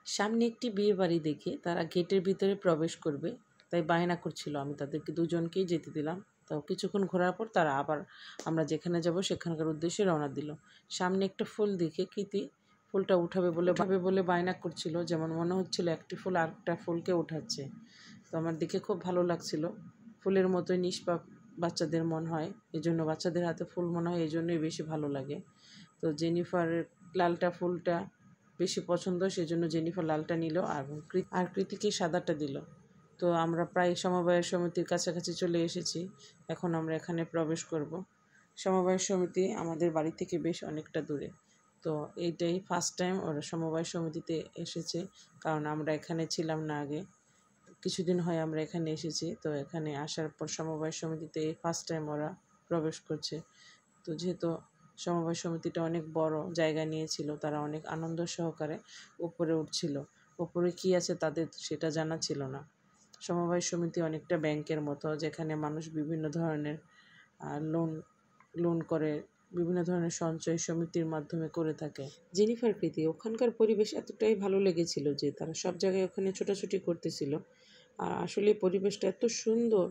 সামনে একটি বিয়ে বাড়ি দেখে তারা গেটের ভিতরে প্রবেশ করবে, তাই বায়না করছিল। আমি তাদেরকে দুজনকেই যেতে দিলাম। তো কিছুক্ষণ ঘোরার পর তারা আবার আমরা যেখানে যাব সেখানকার উদ্দেশ্যে রওনা দিল। সামনে একটা ফুল দেখে কৃতি ফুলটা উঠাবে বলে বায়না করছিল, যেমন মনে হচ্ছিল একটি ফুল আর একটা ফুলকে উঠাচ্ছে। তো আমার দেখে খুব ভালো লাগছিল। ফুলের মতোই নিষ্পাপ বাচ্চাদের মন হয়, এই জন্য বাচ্চাদের হাতে ফুল মনে হয় এই জন্যই বেশি ভালো লাগে। তো জেনিফারের লালটা ফুলটা বেশি পছন্দ, সেজন্য জেনিফার লালটা নিল আর কৃতিকে সাদাটা দিল। তো আমরা প্রায় সমবায় সমিতির কাছাকাছি চলে এসেছি। এখন আমরা এখানে প্রবেশ করব। সমবায় সমিতি আমাদের বাড়ি থেকে বেশ অনেকটা দূরে। তো এইটাই ফার্স্ট টাইম ওরা সমবায় সমিতিতে এসেছে, কারণ আমরা এখানে ছিলাম না আগে। কিছুদিন হয় আমরা এখানে এসেছি। তো এখানে আসার পর সমবায় সমিতিতে ফার্স্ট টাইম ওরা প্রবেশ করছে। তো যেহেতু সমবায় সমিতিটা অনেক বড় জায়গা নিয়েছিল, তারা অনেক আনন্দ সহকারে উপরে উঠছিল। উপরে কী আছে তাদের সেটা জানা ছিল না। সমবায় সমিতি অনেকটা ব্যাংকের মতো, যেখানে মানুষ বিভিন্ন ধরনের লোন করে, বিভিন্ন ধরনের সঞ্চয় সমিতির মাধ্যমে করে থাকে। জেনিফার কৃতি ওখানকার পরিবেশ এতটাই ভালো লেগেছিল যে তারা সব জায়গায় ওখানে ছোটাছুটি করতেছিল। আর আসলে পরিবেশটা এত সুন্দর,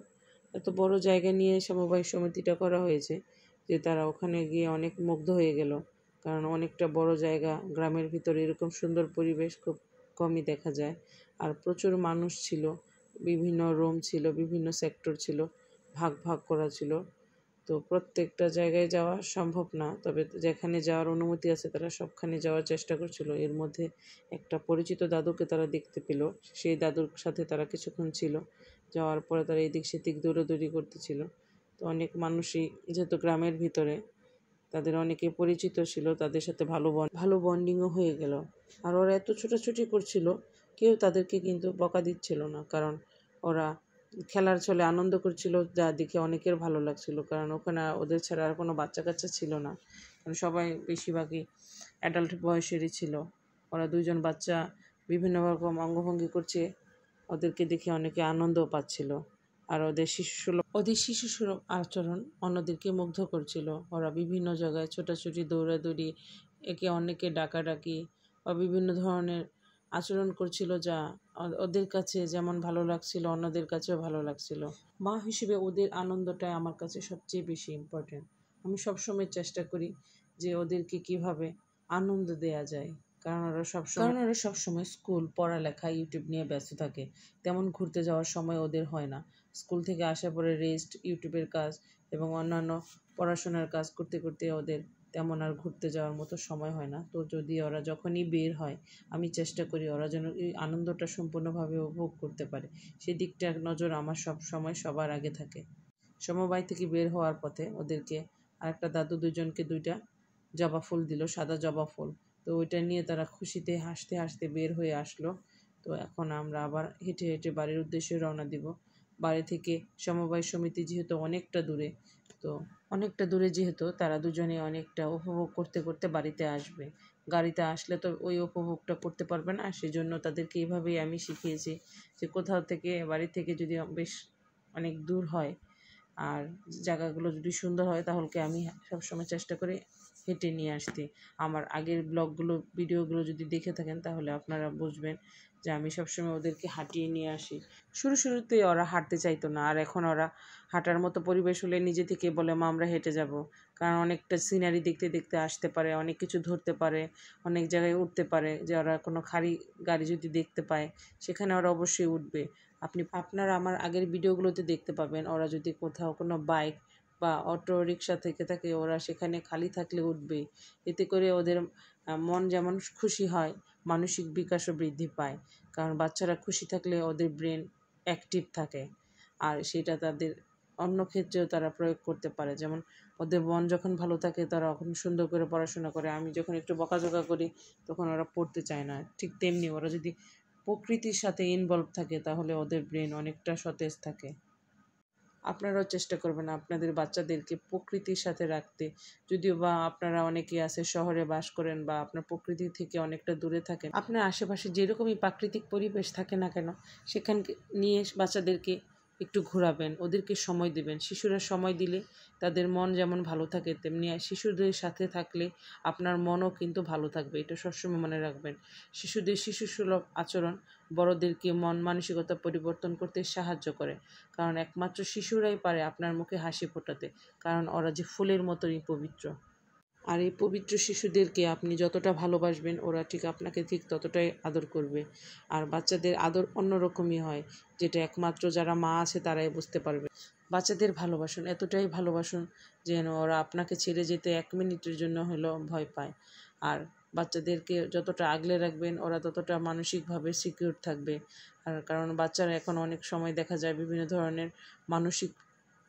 এত বড় জায়গা নিয়ে সমবায় সমিতিটা করা হয়েছে যে তারা ওখানে গিয়ে অনেক মুগ্ধ হয়ে গেল। কারণ অনেকটা বড় জায়গা, গ্রামের ভিতরে এরকম সুন্দর পরিবেশ খুব কমই দেখা যায়। আর প্রচুর মানুষ ছিল, বিভিন্ন রুম ছিল, বিভিন্ন সেক্টর ছিল, ভাগ ভাগ করা ছিল। তো প্রত্যেকটা জায়গায় যাওয়া সম্ভব না, তবে যেখানে যাওয়ার অনুমতি আছে তারা সবখানে যাওয়ার চেষ্টা করছিল। এর মধ্যে একটা পরিচিত দাদুকে তারা দেখতে পেল, সেই দাদুর সাথে তারা কিছুক্ষণ ছিল। যাওয়ার পরে তারা এদিক সেদিক দৌড়াদৌড়ি করতেছিল। তো অনেক মানুষই, যেহেতু গ্রামের ভিতরে, তাদের অনেকে পরিচিত ছিল, তাদের সাথে ভালো বন্ডিংও হয়ে গেল। আর ওরা এত ছোটাছুটি করছিল, কেউ তাদেরকে কিন্তু বকা দিচ্ছিল না, কারণ ওরা খেলার ছলে আনন্দ করছিল, যা দেখে অনেকের ভালো লাগছিল। কারণ ওখানে ওদের ছাড়া আর কোনো বাচ্চা কাচ্চা ছিল না, কারণ সবাই বেশিরভাগই অ্যাডাল্ট বয়সেরই ছিল। ওরা দুইজন বাচ্চা বিভিন্ন রকম অঙ্গভঙ্গি করছে, ওদেরকে দেখে অনেকে আনন্দও পাচ্ছিল। আর ওদের শিশুসুলভ আচরণ অন্যদেরকে মুগ্ধ করছিল। ওরা বিভিন্ন জায়গায় ছোটাছুটি, দৌড়াদৌড়ি, একে অন্যকে ডাকাডাকি বা বিভিন্ন ধরনের আচরণ করছিল, যা ওদের কাছে যেমন ভালো লাগছিল অন্যদের কাছেও ভালো লাগছিল। মা হিসেবে ওদের আনন্দটাই আমার কাছে সবচেয়ে বেশি ইম্পর্টেন্ট। আমি সবসময় চেষ্টা করি যে ওদেরকে কিভাবে আনন্দ দেয়া যায়, কারণ ওরা সবসময় স্কুল, পড়ালেখা, ইউটিউব নিয়ে ব্যস্ত থাকে। তেমন ঘুরতে যাওয়ার সময় ওদের হয় না। স্কুল থেকে আসার পরে রেস্ট, ইউটিউবের কাজ এবং অন্যান্য পড়াশোনার কাজ করতে করতে ওদের তেমন আর ঘুরতে যাওয়ার মতো সময় হয় না। তো যদি ওরা যখনই বের হয়, আমি চেষ্টা করি ওরা যেন এই আনন্দটা সম্পূর্ণভাবে উপভোগ করতে পারে। সেদিকটার নজর আমার সব সময় সবার আগে থাকে। সমবায় থেকে বের হওয়ার পথে ওদেরকে আরেকটা দাদু দুজনকে 2টা জবা ফুল দিল, সাদা জবা ফুল। তো ওইটা নিয়ে তারা খুশিতে হাসতে হাসতে বের হয়ে আসলো। তো এখন আমরা আবার হেঁটে হেঁটে বাড়ির উদ্দেশ্যে রওনা দিব। বাড়ি থেকে সমবায় সমিতি যেহেতু অনেকটা দূরে যেহেতু তারা দুজনে অনেকটা উপভোগ করতে করতে বাড়িতে আসবে। গাড়িতে আসলে তো ওই উপভোগটা করতে পারবে না, সেজন্য তাদেরকে এইভাবেই আমি শিখিয়েছি যে কোথাও থেকে, বাড়ি থেকে যদি বেশ অনেক দূর হয় আর জায়গাগুলো যদি সুন্দর হয়, তাহলে আমি সবসময় চেষ্টা করি হেঁটে নিয়ে আসতে। আমার আগের ভিডিওগুলো যদি দেখে থাকেন তাহলে আপনারা বুঝবেন যে আমি সবসময় ওদেরকে হাঁটিয়ে নিয়ে আসি। শুরুতে ওরা হাঁটতে চাইতো না, আর এখন ওরা হাঁটার মতো পরিবেশ হলে নিজে থেকে বলে, মা আমরা হেঁটে যাব। কারণ অনেকটা সিনারি দেখতে দেখতে আসতে পারে, অনেক কিছু ধরতে পারে, অনেক জায়গায় উঠতে পারে। যে ওরা কোনো খালি গাড়ি যদি দেখতে পায়, সেখানে ওরা অবশ্যই উঠবে। আপনারা আমার আগের ভিডিওগুলোতে দেখতে পাবেন, ওরা যদি কোথাও কোনো বাইক বা অটো রিক্সা থেকে থাকে, ওরা সেখানে খালি থাকলে উঠবে। এতে করে ওদের মন যেমন খুশি হয়, মানসিক বিকাশও বৃদ্ধি পায়। কারণ বাচ্চারা খুশি থাকলে ওদের ব্রেন অ্যাক্টিভ থাকে, আর সেটা তাদের অন্য ক্ষেত্রেও তারা প্রয়োগ করতে পারে। যেমন ওদের মন যখন ভালো থাকে তারা এখন সুন্দর করে পড়াশোনা করে। আমি যখন একটু বকাঝকা করি তখন ওরা পড়তে চায় না। ঠিক তেমনি ওরা যদি প্রকৃতির সাথে ইনভলভ থাকে তাহলে ওদের ব্রেন অনেকটা সতেজ থাকে। আপনারাও চেষ্টা করবেন আপনাদের বাচ্চাদেরকে প্রকৃতির সাথে রাখতে। যদিও বা আপনারা অনেকে আছে শহরে বাস করেন বা আপনার প্রকৃতি থেকে অনেকটা দূরে থাকেন, আপনার আশেপাশে যেরকমই প্রাকৃতিক পরিবেশ থাকে না কেন, সেখানকে নিয়ে বাচ্চাদেরকে একটু ঘোরাবেন, ওদেরকে সময় দিবেন। শিশুরা সময় দিলে তাদের মন যেমন ভালো থাকে, তেমনি শিশুদের সাথে থাকলে আপনার মনও কিন্তু ভালো থাকবে। এটা সবসময় মনে রাখবেন। শিশুদের শিশুসুলভ আচরণ বড়দেরকে মন মানসিকতা পরিবর্তন করতে সাহায্য করে। কারণ একমাত্র শিশুরাই পারে আপনার মুখে হাসি ফোটাতে, কারণ ওরা যে ফুলের মতোই পবিত্র। আর এই পবিত্র শিশুদেরকে আপনি যতটা ভালোবাসবেন, ওরা ঠিক আপনাকে ঠিক ততটাই আদর করবে। আর বাচ্চাদের আদর অন্যরকমই হয়, যেটা একমাত্র যারা মা আছে তারাই বুঝতে পারবে। বাচ্চাদের ভালোবাসুন, এতটাই ভালোবাসুন যেন ওরা আপনাকে ছেড়ে যেতে 1 মিনিটের জন্য হলেও ভয় পায়। আর বাচ্চাদেরকে যতটা আগলে রাখবেন, ওরা ততটা মানসিকভাবে সিকিউর থাকবে। আর কারণ বাচ্চারা এখন অনেক সময় দেখা যায় বিভিন্ন ধরনের মানসিক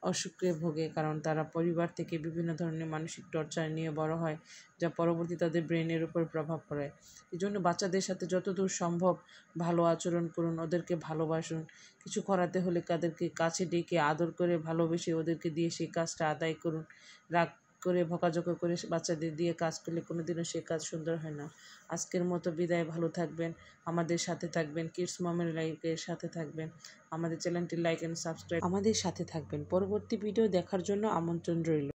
অসুখে ভোগে, কারণ তারা পরিবার থেকে বিভিন্ন ধরনের মানসিক টর্চার নিয়ে বড় হয়, যা পরবর্তী তাদের ব্রেনের উপর প্রভাব পড়ে। এই জন্য বাচ্চাদের সাথে যতদূর সম্ভব ভালো আচরণ করুন, ওদেরকে ভালোবাসুন। কিছু করাতে হলে তাদেরকে কাছে ডেকে আদর করে ভালোবেসে ওদেরকে দিয়ে সেই কাজটা আদায় করুন। রাগ করে বকাঝকা করে বাচ্চাদের দিয়ে কাজ করলে কোনোদিনও সেই কাজ সুন্দর হয় না। আজকের মতো বিদায়, ভালো থাকবেন, আমাদের সাথে থাকবেন, কিডস মমের লাইফের সাথে থাকবেন, আমাদের চ্যানেলটি লাইক অ্যান্ড সাবস্ক্রাইব, আমাদের সাথে থাকবেন। পরবর্তী ভিডিও দেখার জন্য আমন্ত্রণ রইল।